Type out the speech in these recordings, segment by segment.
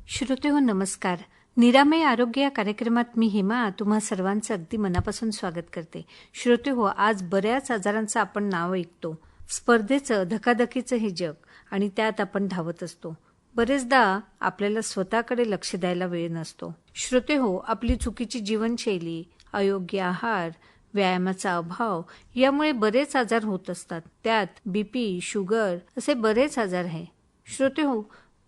श्रोतेहो नमस्कार. निरामय आरोग्य या कार्यक्रमात मी हेमा तुम्हा सर्वांचं अगदी मनापासून स्वागत करते. श्रोतेहो, आज बऱ्याच आजारांचं आपण नाव ऐकतो. स्पर्धेचं धकाधकीचं हे जग आणि त्यात आपण धावत असतो. बरेचदा आपल्याला स्वतःकडे लक्ष द्यायला वेळ नसतो. श्रोतेहो, आपली चुकीची जीवनशैली, अयोग्य आहार, व्यायामाचा अभाव यामुळे बरेच आजार होत असतात. त्यात बीपी, शुगर असे बरेच आजार आहे. श्रोतेहो,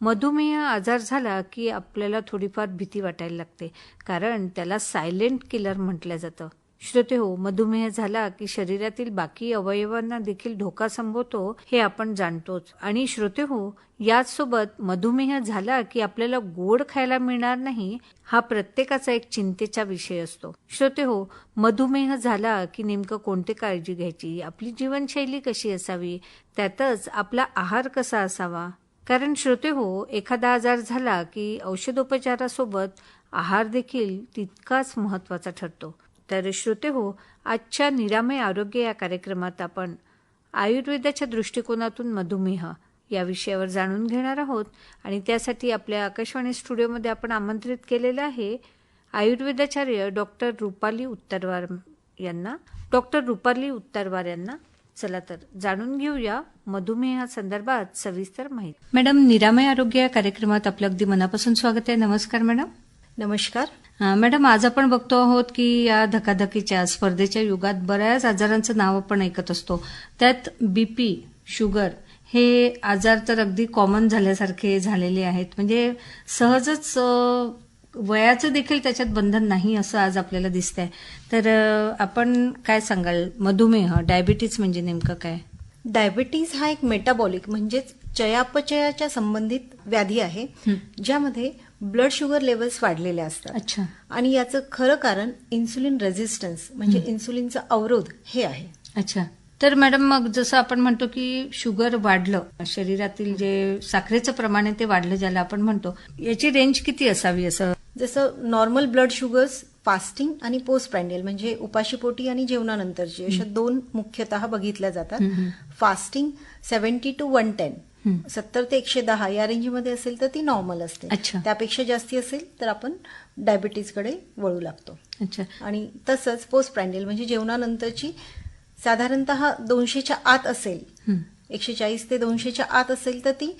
मधुमेह आजार झाला की आपल्याला थोडीफार भीती वाटायला लागते, कारण त्याला सायलेंट किलर म्हटलं जातं. श्रोतेहो, मधुमेह झाला की शरीरातील बाकी अवयवांना देखील धोका संभवतो हे आपण जाणतोच. आणि श्रोतेहो, याचसोबत मधुमेह झाला की आपल्याला गोड खायला मिळणार नाही हा प्रत्येकाचा एक चिंतेचा विषय असतो. श्रोतेहो, मधुमेह झाला की नेमकं कोणती काळजी घ्यायची, आपली जीवनशैली कशी असावी, त्यातच आपला आहार कसा असावा. कारण श्रोतेहो, एखादा आजार झाला की औषधोपचारासोबत आहार देखील तितकाच महत्त्वाचा ठरतो. तर श्रोतेहो, आजच्या निरामय आरोग्य या कार्यक्रमात आपण आयुर्वेदाच्या दृष्टिकोनातून मधुमेह या विषयावर जाणून घेणार आहोत. आणि त्यासाठी आपल्या आकाशवाणी स्टुडिओमध्ये आपण आमंत्रित केलेलं आहे आयुर्वेदाचार्य डॉक्टर रुपाली उत्तरवार यांना. चला तर जाणून घेऊया मधुमेहासंदर्भात सविस्तर माहिती. मॅडम, निरामय आरोग्य या कार्यक्रमात आपलं अगदी मनापासून स्वागत आहे. नमस्कार मॅडम. नमस्कार मॅडम, आज आपण बघतो आहोत की या धकाधकीच्या स्पर्धेच्या युगात बऱ्याच आजारांचं नाव आपण ऐकत असतो. त्यात बीपी, शुगर हे आजार तर अगदी कॉमन झाल्यासारखे झालेले आहेत. म्हणजे सहजच वयाचं देखील त्याच्यात बंधन नाही असं आज आपल्याला दिसतंय. तर आपण काय सांगाल, मधुमेह, डायबिटीज म्हणजे नेमकं काय? डायबिटीज हा एक मेटाबॉलिक म्हणजेच चयापचयाच्या संबंधित व्याधी आहे, ज्यामध्ये ब्लड शुगर लेवल्स वाढलेले असतात. अच्छा. आणि याचं खरं कारण इन्सुलिन रेझिस्टन्स म्हणजे इन्सुलिनचा अवरोध हे आहे. अच्छा. तर मॅडम, मग जसं आपण म्हणतो की शुगर वाढलं, शरीरातील जे साखरेचं प्रमाण आहे ते वाढलं, ज्याला आपण म्हणतो, याची रेंज किती असावी? असं जसं नॉर्मल ब्लड शुगर्स फास्टिंग आणि पोस्ट प्रँडियल म्हणजे उपाशीपोटी आणि जेवणानंतरची अशा दोन मुख्यतः बघितल्या जातात. फास्टिंग 70 to 110 70 ते 110 या रेंजमध्ये असेल तर ती नॉर्मल असते. अच्छा. त्यापेक्षा जास्ती असेल तर आपण डायबिटीजकडे वळू लागतो. अच्छा. आणि तसंच पोस्ट प्रँडियल म्हणजे जेवणानंतरची साधारणतः 200च्या आत असेल, 140 ते 200च्या आत असेल तर ती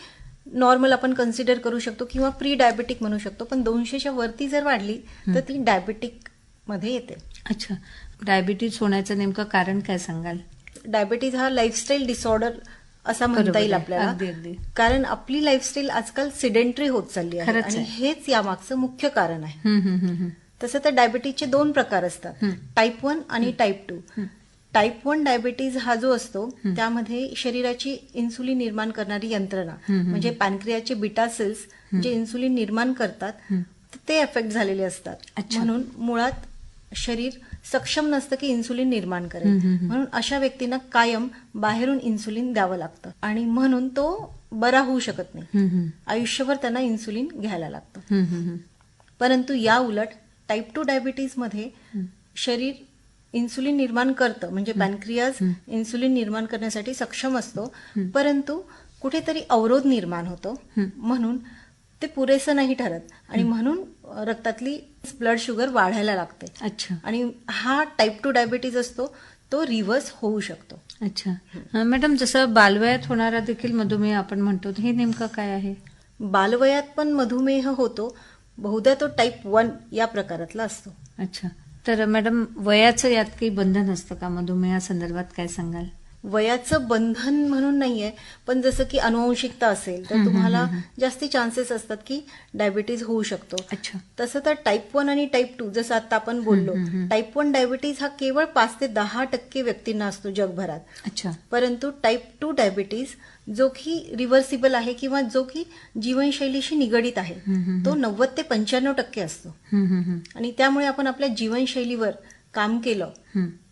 नॉर्मल आपण कन्सिडर करू शकतो किंवा प्री डायबेटिक म्हणू शकतो. पण 200च्या वरती जर वाढली तर ती डायबेटिक मध्ये येते. अच्छा. डायबिटीज होण्याचं नेमकं कारण काय सांगाल? डायबिटीज हा लाईफस्टाईल डिसऑर्डर असा म्हणता येईल आपल्याला. अगदी. कारण आपली लाईफस्टाईल आजकाल सिडेंटरी होत चालली आहे आणि हेच यामागचं मुख्य कारण आहे. तसं तर डायबिटीजचे दोन प्रकार असतात, टाईप 1 आणि टाईप 2. टाईप 1 डायबिटीज हा जो असतो त्यामध्ये शरीराची इन्सुलिन निर्माण करणारी यंत्रणा म्हणजे पॅनक्रियाचे बीटा सेल्स जे इन्सुलिन निर्माण करतात ते एफेक्ट झालेले असतात. म्हणून मुळात शरीर सक्षम नसतं की इन्सुलिन निर्माण करेल. म्हणून अशा व्यक्तींना कायम बाहेरून इन्सुलिन द्यावं लागतं आणि म्हणून तो बरा होऊ शकत नाही. आयुष्यभर त्यांना इन्सुलिन घ्यायला लागतं. परंतु या उलट टाईप 2 डायबिटीजमध्ये शरीर इन्सुलिन निर्माण करतं म्हणजे पॅनक्रियाज इन्सुलिन निर्माण करण्यासाठी सक्षम असतो, परंतु कुठेतरी अवरोध निर्माण होतो, म्हणून ते पुरेसं नाही ठरत आणि म्हणून रक्तातली ब्लड शुगर वाढायला लागते. अच्छा. आणि हा टाईप 2 डायबिटीज असतो तो रिव्हर्स होऊ शकतो. अच्छा. मॅडम, जसं बालवयात होणारा देखील मधुमेह आपण म्हणतो, हे नेमकं काय आहे? बालवयात पण मधुमेह होतो, बहुधा तो टाईप 1 या प्रकारातला असतो. अच्छा. तर मॅडम, वयाचं यात काही बंधन असतं का? मधुमेहासंदर्भात काय सांगाल? वयाचं बंधन म्हणून नाहीये, पण जसं की अनुवंशिकता असेल तर तुम्हाला जास्ती चान्सेस असतात की डायबिटीज होऊ शकतो. अच्छा. तसं तर टाईप 1 आणि टाईप 2 जसं आता आपण बोललो, टाईप 1 डायबिटीज हा केवळ 5 ते 10% व्यक्तींना असतो जगभरात. अच्छा. परंतु टाईप 2 डायबिटीज जो की रिव्हर्सिबल आहे किंवा जो की जीवनशैलीशी निगडीत आहे तो 90 ते 95% असतो. आणि त्यामुळे आपण आपल्या जीवनशैलीवर काम केलं,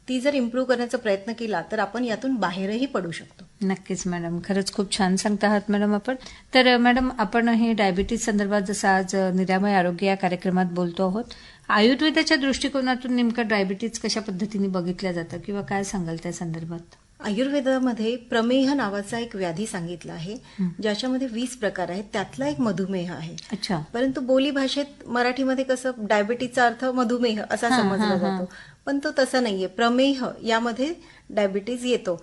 ती जर इम्प्रूव्ह करण्याचा प्रयत्न केला तर आपण यातून बाहेरही पडू शकतो. नक्कीच मॅडम, खरंच खूप छान सांगता आहात मॅडम आपण. तर मॅडम, आपण हे डायबिटीज संदर्भात जसं आज निरामय आरोग्य या कार्यक्रमात बोलतो आहोत, आयुर्वेदाच्या दृष्टिकोनातून नेमकं डायबिटीज कशा पद्धतीने बघितल्या जातं किंवा काय सांगाल त्या संदर्भात? आयुर्वेदामध्ये प्रमेह नावाचा एक व्याधी सांगितला आहे, ज्याच्यामध्ये 20 प्रकार आहेत. त्यातला एक मधुमेह आहे. अच्छा. परंतु बोली भाषेत मराठीमध्ये कसं डायबिटीजचा अर्थ मधुमेह असा समजला जातो, पण तो तसा नाहीये. प्रमेह यामध्ये डायबिटीज येतो.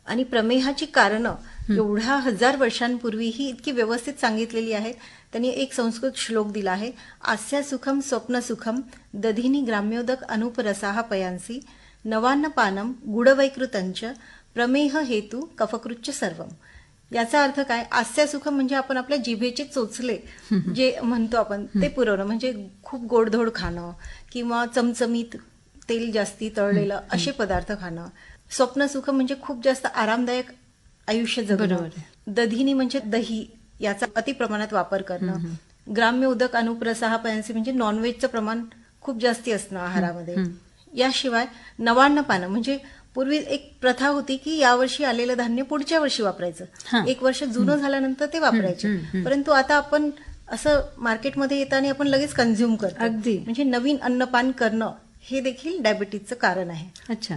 आणि प्रमेहाची कारणं एवढ्या 1000 वर्षांपूर्वीही इतकी व्यवस्थित सांगितलेली आहेत. त्यांनी एक संस्कृत श्लोक दिला आहे, आस्या सुखम स्वप्न सुखम दधिनी ग्राम्योदक अनुपरसाह पयांसी नवान्न पानम गुडवैकृतंच प्रमेह हेतू कफकृच्च सर्वम. याचा अर्थ काय? आस्या सुखम म्हणजे आपण आपल्या जिभेचे चोचले जे म्हणतो आपण ते पुरवणं, म्हणजे खूप गोडधोड खाणं किंवा चमचमीत तेल जास्ती तळलेलं असे पदार्थ खाणं. स्वप्न सुख म्हणजे खूप जास्त आरामदायक आयुष्य जगणं. दधिनी म्हणजे दही याचा अति प्रमाणात वापर करणं. ग्राम्य उदक अनुप्रसाह पयांसी म्हणजे नॉनव्हेजचं प्रमाण खूप जास्ती असणं आहारामध्ये. याशिवाय नवान्न पानं म्हणजे पूर्वी एक प्रथा होती की यावर्षी आलेलं धान्य पुढच्या वर्षी वापरायचं, 1 वर्ष जुनं झाल्यानंतर ते वापरायचे. परंतु आता आपण असं मार्केटमध्ये येताना आपण लगेच कन्झ्युम करतो. अगदी. म्हणजे नवीन अन्नपान करणं हे देखील डायबिटीजचं कारण आहे. अच्छा.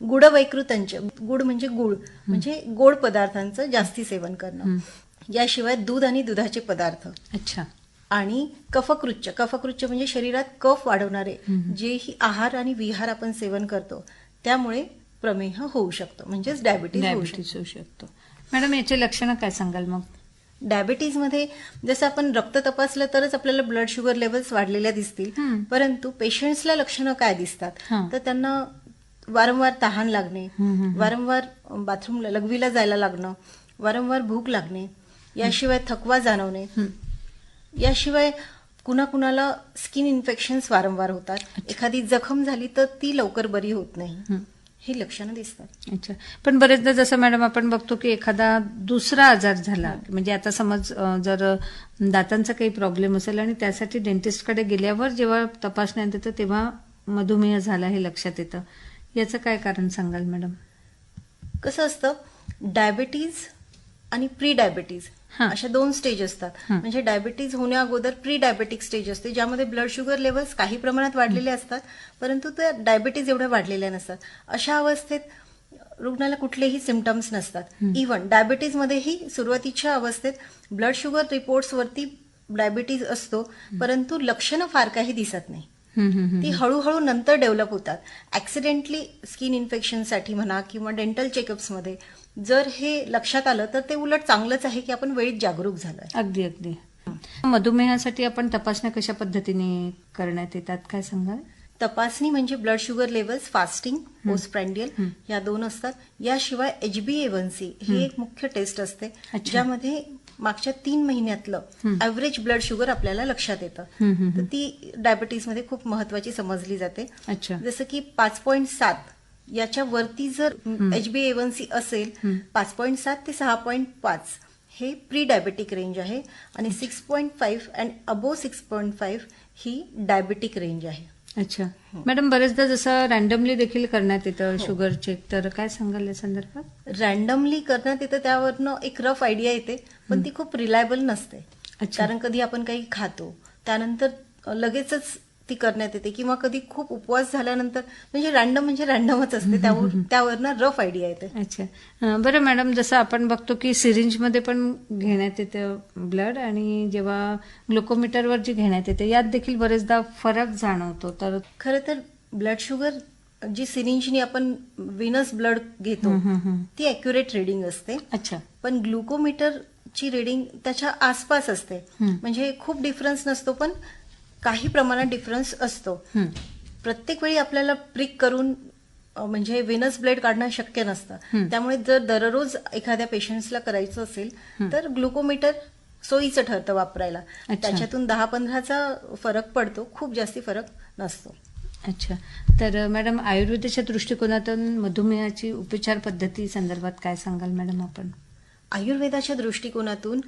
गुडवैकृतंच, गुड म्हणजे गुळ म्हणजे गोड पदार्थांचं जास्ती सेवन करणं. याशिवाय दूध आणि दुधाचे पदार्थ. अच्छा. आणि कफकृच्च, कफकृच्च म्हणजे शरीरात कफ वाढवणारे जेही आहार आणि विहार आपण सेवन करतो त्यामुळे प्रमेह होऊ शकतो, म्हणजेच डायबिटीज होऊ शकतो. मॅडम याचे लक्षणं काय सांगाल मग? डायबिटीजमध्ये जसं आपण रक्त तपासलं तरच आपल्याला ब्लड शुगर लेवल्स वाढलेल्या दिसतील, परंतु पेशंट्सला लक्षणं काय दिसतात तर त्यांना वारंवार तहान लागणे, वारंवार बाथरूमला लघवीला जायला लागणं, वारंवार भूक लागणे, याशिवाय थकवा जाणवणे, याशिवाय कुणाकुणाला स्किन इन्फेक्शन्स वारंवार होतात. एखादी जखम झाली तर ती लवकर बरी होत नाही, ही लक्षणं दिसतात. अच्छा. पण बरेचदा जसं मॅडम आपण बघतो की एखादा दुसरा आजार झाला, म्हणजे आता समज जर दातांचा काही प्रॉब्लेम असेल आणि त्यासाठी डेंटिस्टकडे गेल्यावर जेव्हा तपासण्यात येतं तेव्हा मधुमेह झाला हे लक्षात येतं, याचं काय कारण सांगाल मॅडम? कसं असतं, डायबिटीज आणि प्री डायबिटीज अशा 2 स्टेज असतात. म्हणजे डायबिटीज होण्या अगोदर प्री डायबेटिक स्टेज असते, ज्यामध्ये ब्लड शुगर लेवल्स काही प्रमाणात वाढलेले असतात, परंतु त्या डायबिटीज एवढ्या वाढलेल्या नसतात. अशा अवस्थेत रुग्णाला कुठलेही सिम्पटम्स नसतात. इव्हन डायबिटीजमध्येही सुरुवातीच्या अवस्थेत ब्लड शुगर रिपोर्ट्सवरती डायबिटीज असतो, परंतु लक्षणं फार काही दिसत नाही. ती हळूहळू नंतर डेव्हलप होतात. ऍक्सिडेंटली स्किन इन्फेक्शनसाठी म्हणा किंवा डेंटल चेकअप्समध्ये जर हे लक्षात आलं तर ते उलट चांगलंच आहे की आपण वेळीच जागरूक झालोय. अगदी अगदी. मधुमेहासाठी आपण तपासण्या कशा पद्धतीने करण्यात येतात काय सांगाल? तपासणी म्हणजे ब्लड शुगर लेवल्स, फास्टिंग, पोस्टप्रँडियल या 2 असतात. याशिवाय HbA1c ही एक मुख्य टेस्ट असते, ज्यामध्ये मागच्या 3 महिन्यातलं ऍव्हरेज ब्लड शुगर आपल्याला लक्षात येतं. तर ती डायबिटीजमध्ये खूप महत्वाची समजली जाते. जसं की 5.7 याच्या वरती जर HbA1c असेल, 5.7 ते 6.5 हे प्री डायबेटिक रेंज आहे आणि 6.5 and above 6.5 he diabetic range आहे. अच्छा. मॅडम बरेचदा जसं रॅन्डमली देखील करण्यात येतं शुगर चेक, तर काय सांगाल या संदर्भात? रॅन्डमली करण्यात येतं त्यावरनं एक रफ आयडिया येते, पण ती खूप रिलायबल नसते. कारण कधी आपण काही खातो त्यानंतर लगेचच ती करण्यात येते किंवा कधी खूप उपवास झाल्यानंतर, म्हणजे रॅन्डमच असते, त्यावरनं रफ आयडिया येते. अच्छा. बरं मॅडम, जसं आपण बघतो की सिरिंजमध्ये पण घेण्यात येतं ब्लड आणि जेव्हा ग्लुकोमीटरवर जी घेण्यात येते यात देखील बरेचदा फरक जाणवतो. तर खरं तर ब्लड शुगर जी सिरिंजनी आपण विनस ब्लड घेतो ती अॅक्युरेट रिडिंग असते. अच्छा. पण ग्लुकोमीटरची रिडिंग त्याच्या आसपास असते, म्हणजे खूप डिफरन्स नसतो, पण काही प्रमाणात डिफरन्स असतो. प्रत्येक वेळी आपल्याला प्रिक करून म्हणजे व्हेनस ब्लड काढणं शक्य नसतं. त्यामुळे जर दररोज एखाद्या पेशंट्सला करायचं असेल तर ग्लुकोमीटर सोयीचं ठरतं वापरायला. त्याच्यातून 10-15चा फरक पडतो, खूप जास्ती फरक नसतो. अच्छा. तर मॅडम आयुर्वेदाच्या दृष्टिकोनातून मधुमेहाची उपचार पद्धती संदर्भात काय सांगाल मॅडम आपण? आयुर्वेदाच्या दृष्टिकोनातून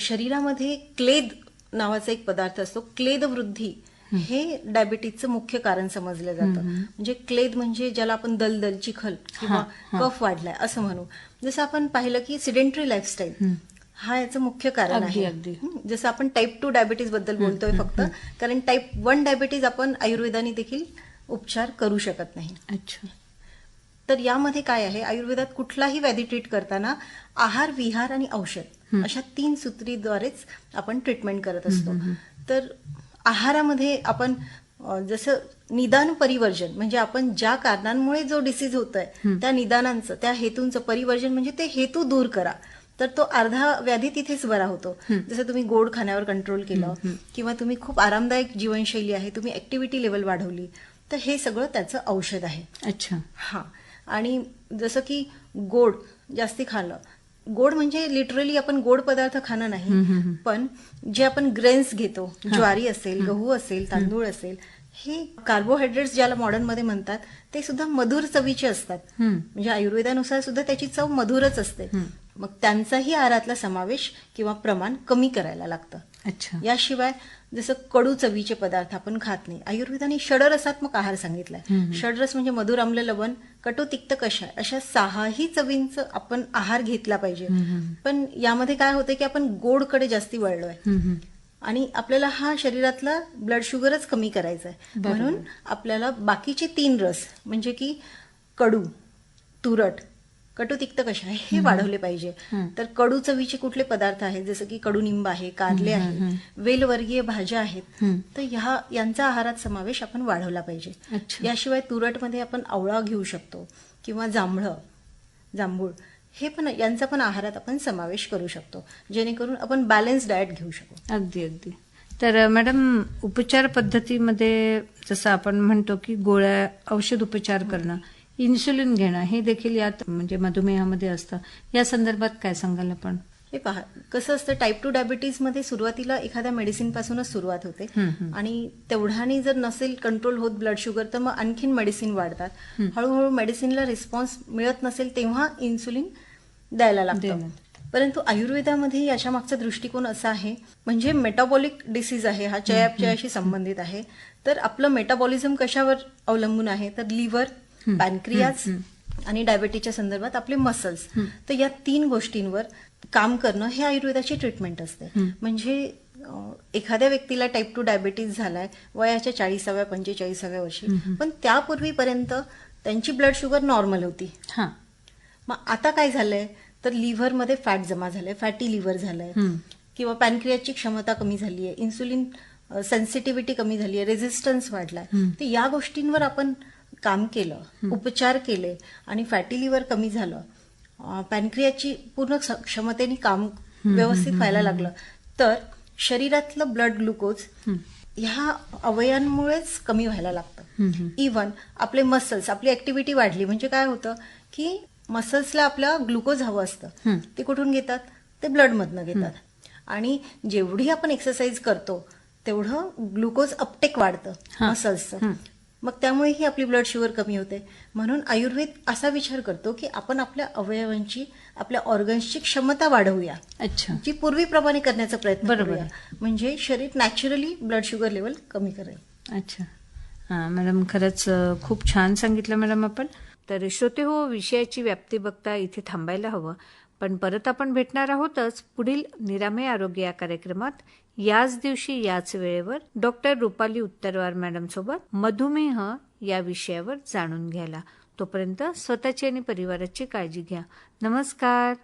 शरीरामध्ये क्लेद नावाचा एक पदार्थ असतो. क्लेद वृद्धी हे डायबिटीजचं मुख्य कारण समजलं जातं. म्हणजे क्लेद म्हणजे ज्याला आपण दलदल, चिखल किंवा कफ वाढलाय असं म्हणू. जसं आपण पाहिलं की सिडेंटरी लाईफस्टाईल हा याचं मुख्य कारण आहे. जसं आपण टाईप 2 डायबिटीज बद्दल बोलतोय फक्त, कारण टाईप 1 डायबिटीज आपण आयुर्वेदाने देखील उपचार करू शकत नाही. अच्छा. तर यामध्ये काय आहे, आयुर्वेदात कुठलाही व्याधी ट्रीट करताना आहार, विहार आणि औषध अशा 3 सूत्रीद्वारेच आपण ट्रीटमेंट करत असतो. तर आहारामध्ये आपण जसं निदान परिवर्जन म्हणजे आपण ज्या कारणांमुळे जो डिसीज होतोय त्या निदानांचं, त्या हेतूंचं परिवर्जन म्हणजे ते हेतू दूर करा, तर तो अर्धा व्याधी तिथेच बरा होतो. जसं तुम्ही गोड खाण्यावर कंट्रोल केलं किंवा तुम्ही खूप आरामदायक जीवनशैली आहे, तुम्ही ऍक्टिव्हिटी लेवल वाढवली, तर हे सगळं त्याचं औषध आहे. अच्छा. हा. आणि जसं की गोड जास्ती खाल्लं, गोड म्हणजे लिटरली आपण गोड पदार्थ खाणं नाही, पण जे आपण ग्रेन्स घेतो, ज्वारी असेल, गहू असेल, तांदूळ असेल, हे कार्बोहायड्रेट्स ज्याला मॉडर्न मध्ये म्हणतात, ते सुद्धा मधुर चवीचे असतात. म्हणजे आयुर्वेदानुसार सुद्धा त्याची चव मधुरच असते. मग त्यांचाही आहारातला समावेश किंवा प्रमाण कमी करायला लागतं. अच्छा. याशिवाय जसं कडू चवीचे पदार्थ आपण खात नाही. आयुर्वेदाने षडरसात्मक आहार सांगितलाय. षडरस म्हणजे मधुर, आम्ल, लवण, कटू, तिक्त, कषाय अशा 6ही चवींचा आपण आहार घेतला पाहिजे. पण यामध्ये काय होतं की आपण गोडकडे जास्ती वळलोय आणि आपल्याला हा शरीरातला ब्लड शुगरच कमी करायचा आहे. म्हणून आपल्याला बाकीचे 3 रस म्हणजे की कडू, तुरट, कटू, तिक्त, कषाय हे वाढवले पाहिजे. तर कडू चवीचे कुठले पदार्थ आहेत, जसं की कडुनिंब आहे, कारले आहे, वेलवर्गीय भाज्या आहेत, तर यांचा आहारात समावेश आपण वाढवला पाहिजे. याशिवाय तुरटमध्ये आपण आवळा घेऊ शकतो किंवा जांभूळ हे पण, यांचा पण आहारात आपण समावेश करू शकतो, जेणेकरून आपण बॅलन्स डाएट घेऊ शकू. अगदी अगदी. तर मॅडम, उपचार पद्धतीमध्ये जसं आपण म्हणतो की गोळ्या, औषध उपचार करणं, इन्सुलिन घेणं, हे देखील यात म्हणजे मधुमेहामध्ये असतं. या संदर्भात काय सांगाल आपण? हे पहा, कसं असतं, टाईप 2 डायबिटीजमध्ये सुरुवातीला एखाद्या मेडिसिन पासूनच सुरुवात होते आणि तेवढ्याने जर नसेल कंट्रोल होत ब्लड शुगर, तर मग आणखीन मेडिसिन वाढतात. हळूहळू मेडिसिनला रिस्पॉन्स मिळत नसेल तेव्हा इन्सुलिन द्यायला लागतं. परंतु आयुर्वेदामध्ये याच्या मागचा दृष्टिकोन असा आहे, म्हणजे मेटाबॉलिक डिसीज आहे हा, चयापचयाशी संबंधित आहे. तर आपलं मेटाबॉलिझम कशावर अवलंबून आहे, तर लिव्हर, पॅनक्रियाज आणि डायबिटीच्या संदर्भात आपले मसल्स. तर या 3 गोष्टींवर काम करणं हे आयुर्वेदाची ट्रीटमेंट असते. म्हणजे एखाद्या व्यक्तीला टाईप 2 डायबिटीज झालाय वयाच्या 40व्या 45व्या वर्षी, पण त्यापूर्वीपर्यंत त्यांची ब्लड शुगर नॉर्मल होती. मग आता काय झालंय, तर लिव्हरमध्ये फॅट जमा झालंय, फॅटी लिव्हर झालंय, किंवा पॅनक्रियाची क्षमता कमी झाली आहे, इन्सुलिन सेन्सिटिव्हिटी कमी झाली आहे, रेझिस्टन्स वाढलाय. तर या गोष्टींवर आपण काम केलं, उपचार केले आणि फॅटी लिव्हर कमी झालं, पॅनक्रियाची पूर्ण क्षमतेने काम व्यवस्थित व्हायला लागलं, तर शरीरातलं ब्लड ग्लुकोज ह्या अवयवांमुळेच कमी व्हायला लागतं. इव्हन आपले मसल्स, आपली ऍक्टिव्हिटी वाढली म्हणजे काय होतं की मसल्सला आपल्या ग्लुकोज हवं असतं, ते कुठून घेतात, ते ब्लडमधनं घेतात. आणि जेवढी आपण एक्सरसाइज करतो तेवढं ग्लुकोज अपटेक वाढतं मसल्सचं, मग त्यामुळेही आपली ब्लड शुगर कमी होते. म्हणून आयुर्वेद असा विचार करतो की आपण आपल्या अवयवांची, आपल्या ऑर्गन्सची क्षमता वाढवूया, जी पूर्वीप्रमाणे करण्याचा प्रयत्न करूया, म्हणजे शरीर नॅचरली ब्लड शुगर लेवल कमी करेल. अच्छा. हां मॅडम, खरंच खूप छान सांगितलं मॅडम आपण. तर श्रोते हो, विषयाची व्याप्ती बघता इथे थांबायला हवं, पण परत आपण भेटणार आहोतच पुढील निरामय आरोग्य या कार्यक्रमात, याच दिवशी याच वेळेवर डॉक्टर रुपाली उत्तरवार मॅडम सोबत मधुमेह या विषयावर जाणून घ्यायला. तोपर्यंत स्वतःची आणि परिवाराची काळजी घ्या. नमस्कार.